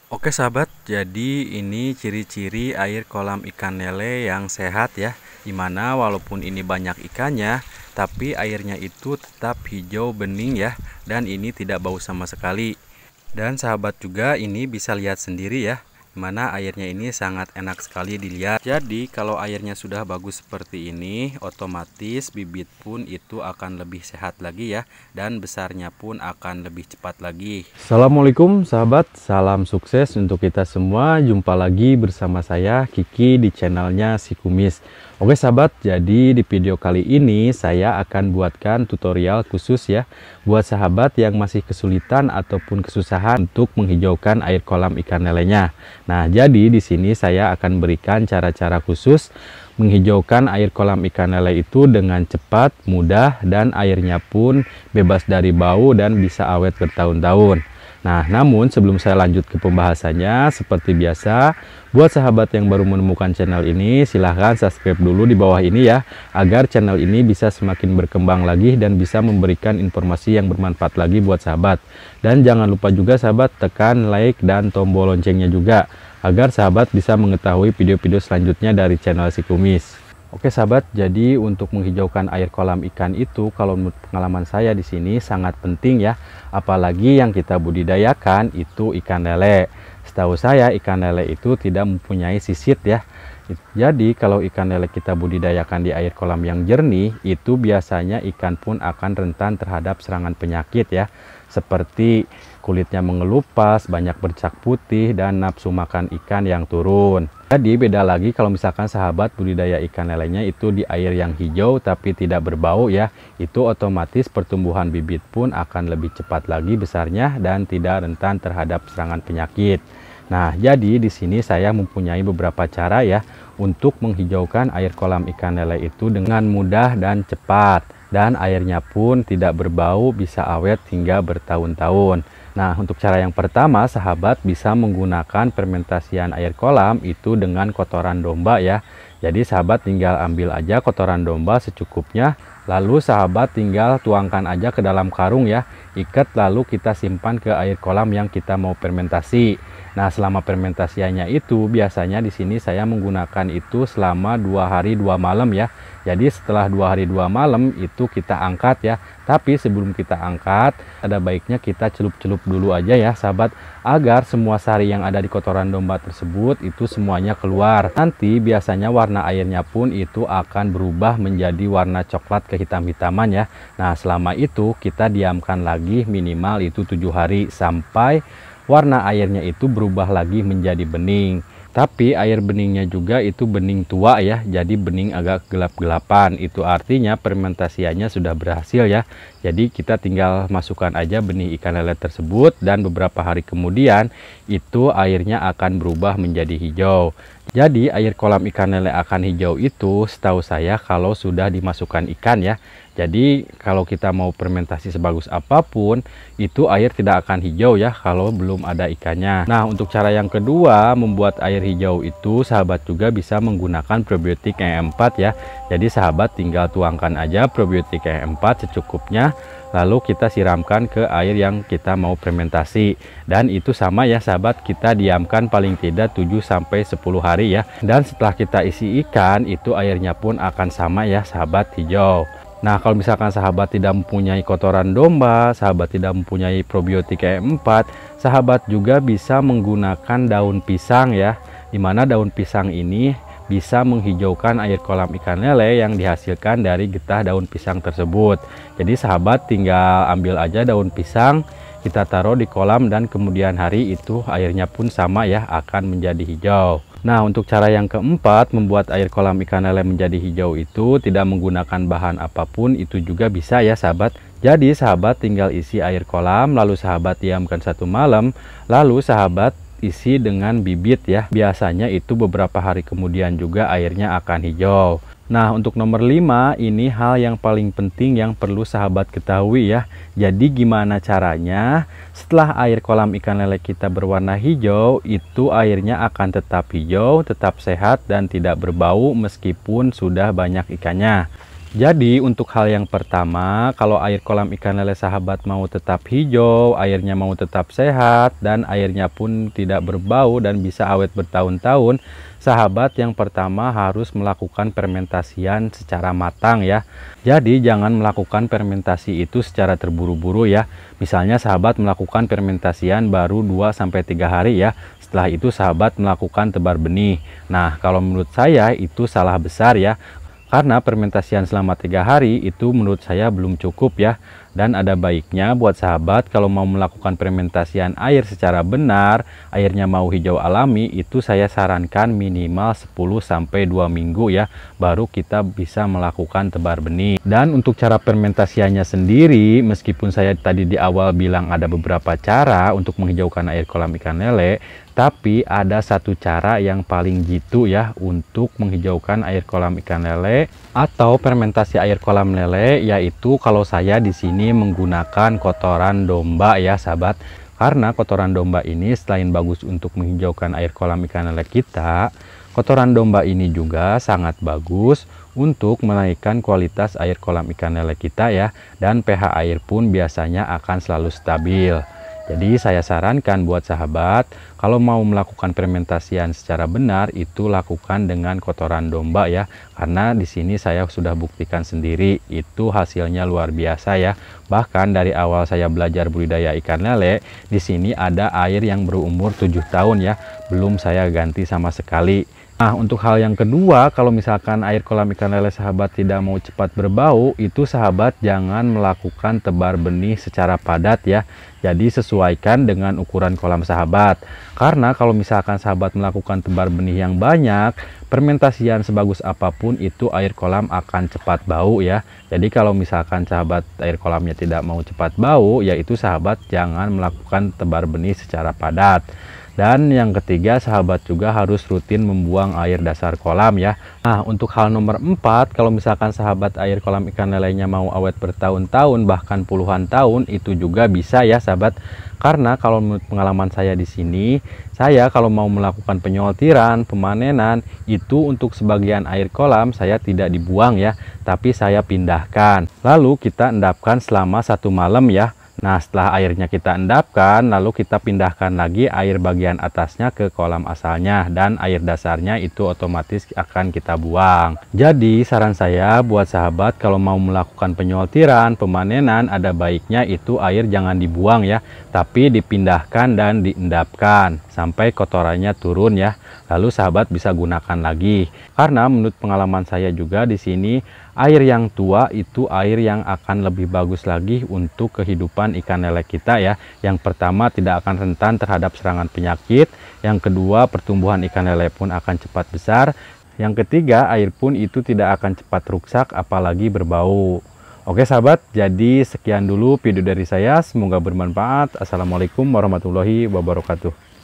Oke sahabat, jadi ini ciri-ciri air kolam ikan lele yang sehat ya. Dimana walaupun ini banyak ikannya, tapi airnya itu tetap hijau bening ya. Dan ini tidak bau sama sekali. Dan sahabat juga ini bisa lihat sendiri ya, mana airnya ini sangat enak sekali dilihat. Jadi kalau airnya sudah bagus seperti ini, otomatis bibit pun itu akan lebih sehat lagi ya, dan besarnya pun akan lebih cepat lagi. Assalamualaikum sahabat, salam sukses untuk kita semua. Jumpa lagi bersama saya Kiki di channelnya Si Kumis. Oke sahabat, jadi di video kali ini saya akan buatkan tutorial khusus ya buat sahabat yang masih kesulitan ataupun kesusahan untuk menghijaukan air kolam ikan lelenya. Nah, jadi di sini saya akan berikan cara-cara khusus menghijaukan air kolam ikan lele itu dengan cepat, mudah, dan airnya pun bebas dari bau dan bisa awet bertahun-tahun. Nah, namun sebelum saya lanjut ke pembahasannya, seperti biasa, buat sahabat yang baru menemukan channel ini, silahkan subscribe dulu di bawah ini ya, agar channel ini bisa semakin berkembang lagi dan bisa memberikan informasi yang bermanfaat lagi buat sahabat. Dan jangan lupa juga sahabat tekan like dan tombol loncengnya juga, agar sahabat bisa mengetahui video-video selanjutnya dari channel Si Kumis. Oke sahabat, jadi untuk menghijaukan air kolam ikan itu, kalau menurut pengalaman saya di sini sangat penting ya, apalagi yang kita budidayakan itu ikan lele. Setahu saya ikan lele itu tidak mempunyai sisit ya. Jadi kalau ikan lele kita budidayakan di air kolam yang jernih, itu biasanya ikan pun akan rentan terhadap serangan penyakit ya, seperti kulitnya mengelupas, banyak bercak putih, dan nafsu makan ikan yang turun. Jadi beda lagi kalau misalkan sahabat budidaya ikan lelenya itu di air yang hijau tapi tidak berbau ya, itu otomatis pertumbuhan bibit pun akan lebih cepat lagi besarnya dan tidak rentan terhadap serangan penyakit. Nah, jadi di sini saya mempunyai beberapa cara ya untuk menghijaukan air kolam ikan lele itu dengan mudah dan cepat, dan airnya pun tidak berbau, bisa awet hingga bertahun-tahun. Nah, untuk cara yang pertama, sahabat bisa menggunakan fermentasian air kolam itu dengan kotoran domba ya. Jadi sahabat tinggal ambil aja kotoran domba secukupnya, lalu sahabat tinggal tuangkan aja ke dalam karung ya, ikat lalu kita simpan ke air kolam yang kita mau fermentasi. Nah, selama fermentasiannya itu biasanya di sini saya menggunakan itu selama 2 hari 2 malam ya. Jadi setelah 2 hari 2 malam itu kita angkat ya. Tapi sebelum kita angkat, ada baiknya kita celup-celup dulu aja ya sahabat, agar semua sari yang ada di kotoran domba tersebut itu semuanya keluar. Nanti biasanya warna airnya pun itu akan berubah menjadi warna coklat kehitam-hitaman ya. Nah, selama itu kita diamkan lagi minimal itu 7 hari sampai warna airnya itu berubah lagi menjadi bening. Tapi air beningnya juga itu bening tua ya, jadi bening agak gelap-gelapan. Itu artinya fermentasiannya sudah berhasil ya. Jadi kita tinggal masukkan aja benih ikan lele tersebut, dan beberapa hari kemudian itu airnya akan berubah menjadi hijau. Jadi air kolam ikan lele akan hijau itu setahu saya kalau sudah dimasukkan ikan ya. Jadi kalau kita mau fermentasi sebagus apapun, itu air tidak akan hijau ya kalau belum ada ikannya. Nah, untuk cara yang kedua membuat air hijau itu, sahabat juga bisa menggunakan probiotik E4 ya. Jadi sahabat tinggal tuangkan aja probiotik E4 secukupnya, lalu kita siramkan ke air yang kita mau fermentasi. Dan itu sama ya sahabat, kita diamkan paling tidak 7-10 hari ya. Dan setelah kita isi ikan, itu airnya pun akan sama ya sahabat, hijau. Nah, kalau misalkan sahabat tidak mempunyai kotoran domba, sahabat tidak mempunyai probiotik E4, sahabat juga bisa menggunakan daun pisang ya. Dimana daun pisang ini bisa menghijaukan air kolam ikan lele yang dihasilkan dari getah daun pisang tersebut. Jadi sahabat tinggal ambil aja daun pisang, kita taruh di kolam, dan kemudian hari itu airnya pun sama ya, akan menjadi hijau. Nah, untuk cara yang keempat membuat air kolam ikan lele menjadi hijau itu tidak menggunakan bahan apapun, itu juga bisa ya sahabat. Jadi sahabat tinggal isi air kolam, lalu sahabat diamkan 1 malam, lalu sahabat isi dengan bibit ya. Biasanya itu beberapa hari kemudian juga airnya akan hijau. Nah, untuk nomor 5 ini hal yang paling penting yang perlu sahabat ketahui ya. Jadi gimana caranya setelah air kolam ikan lele kita berwarna hijau, itu airnya akan tetap hijau, tetap sehat, dan tidak berbau meskipun sudah banyak ikannya. Jadi untuk hal yang pertama, kalau air kolam ikan lele sahabat mau tetap hijau, airnya mau tetap sehat, dan airnya pun tidak berbau dan bisa awet bertahun-tahun, sahabat yang pertama harus melakukan fermentasian secara matang ya. Jadi jangan melakukan fermentasi itu secara terburu-buru ya. Misalnya sahabat melakukan fermentasian baru 2-3 hari ya. Setelah itu sahabat melakukan tebar benih. Nah, kalau menurut saya itu salah besar ya. Karena fermentasian selama 3 hari itu menurut saya belum cukup ya. Dan ada baiknya buat sahabat kalau mau melakukan fermentasian air secara benar, airnya mau hijau alami, itu saya sarankan minimal 10-2 minggu ya, baru kita bisa melakukan tebar benih. Dan untuk cara fermentasiannya sendiri, meskipun saya tadi di awal bilang ada beberapa cara untuk menghijaukan air kolam ikan lele, tapi ada satu cara yang paling jitu ya untuk menghijaukan air kolam ikan lele atau fermentasi air kolam lele, yaitu kalau saya di sini menggunakan kotoran domba ya sahabat. Karena kotoran domba ini selain bagus untuk menghijaukan air kolam ikan lele kita, kotoran domba ini juga sangat bagus untuk menaikkan kualitas air kolam ikan lele kita ya, dan pH air pun biasanya akan selalu stabil. Jadi saya sarankan buat sahabat, kalau mau melakukan fermentasian secara benar itu lakukan dengan kotoran domba ya. Karena di sini saya sudah buktikan sendiri itu hasilnya luar biasa ya. Bahkan dari awal saya belajar budidaya ikan lele, di sini ada air yang berumur 7 tahun ya, belum saya ganti sama sekali. Nah, untuk hal yang kedua, kalau misalkan air kolam ikan lele sahabat tidak mau cepat berbau, itu sahabat jangan melakukan tebar benih secara padat ya. Jadi sesuaikan dengan ukuran kolam sahabat. Karena kalau misalkan sahabat melakukan tebar benih yang banyak, fermentasian sebagus apapun itu air kolam akan cepat bau ya. Jadi kalau misalkan sahabat air kolamnya tidak mau cepat bau, yaitu sahabat jangan melakukan tebar benih secara padat. Dan yang ketiga, sahabat juga harus rutin membuang air dasar kolam ya. Nah, untuk hal nomor 4, kalau misalkan sahabat air kolam ikan lelenya mau awet bertahun-tahun bahkan puluhan tahun, itu juga bisa ya sahabat. Karena kalau menurut pengalaman saya di sini, saya kalau mau melakukan penyoltiran, pemanenan, itu untuk sebagian air kolam saya tidak dibuang ya, tapi saya pindahkan. Lalu kita endapkan selama 1 malam ya. Nah, setelah airnya kita endapkan, lalu kita pindahkan lagi air bagian atasnya ke kolam asalnya, dan air dasarnya itu otomatis akan kita buang. Jadi, saran saya buat sahabat kalau mau melakukan penyoltiran, pemanenan, ada baiknya itu air jangan dibuang ya, tapi dipindahkan dan diendapkan sampai kotorannya turun ya. Lalu sahabat bisa gunakan lagi. Karena menurut pengalaman saya juga di sini, air yang tua itu air yang akan lebih bagus lagi untuk kehidupan ikan lele kita ya. Yang pertama, tidak akan rentan terhadap serangan penyakit. Yang kedua, pertumbuhan ikan lele pun akan cepat besar. Yang ketiga, air pun itu tidak akan cepat rusak apalagi berbau. Oke sahabat, jadi sekian dulu video dari saya. Semoga bermanfaat. Assalamualaikum warahmatullahi wabarakatuh.